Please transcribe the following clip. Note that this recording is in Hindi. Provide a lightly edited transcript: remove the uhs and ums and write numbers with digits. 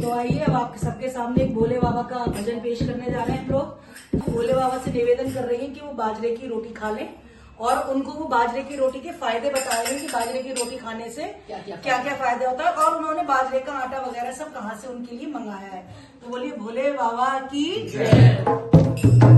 तो आइए अब आपके सबके सामने एक भोले बाबा का भजन पेश करने जा रहे हैं हम लोग। भोले बाबा से निवेदन कर रही हैं कि वो बाजरे की रोटी खा लें और उनको वो बाजरे की रोटी के फायदे बता रहे हैं कि बाजरे की रोटी खाने से क्या क्या फायदा होता है और उन्होंने बाजरे का आटा वगैरह सब कहाँ से उनके लिए मंगाया है। तो बोलिए भोले बाबा की जय।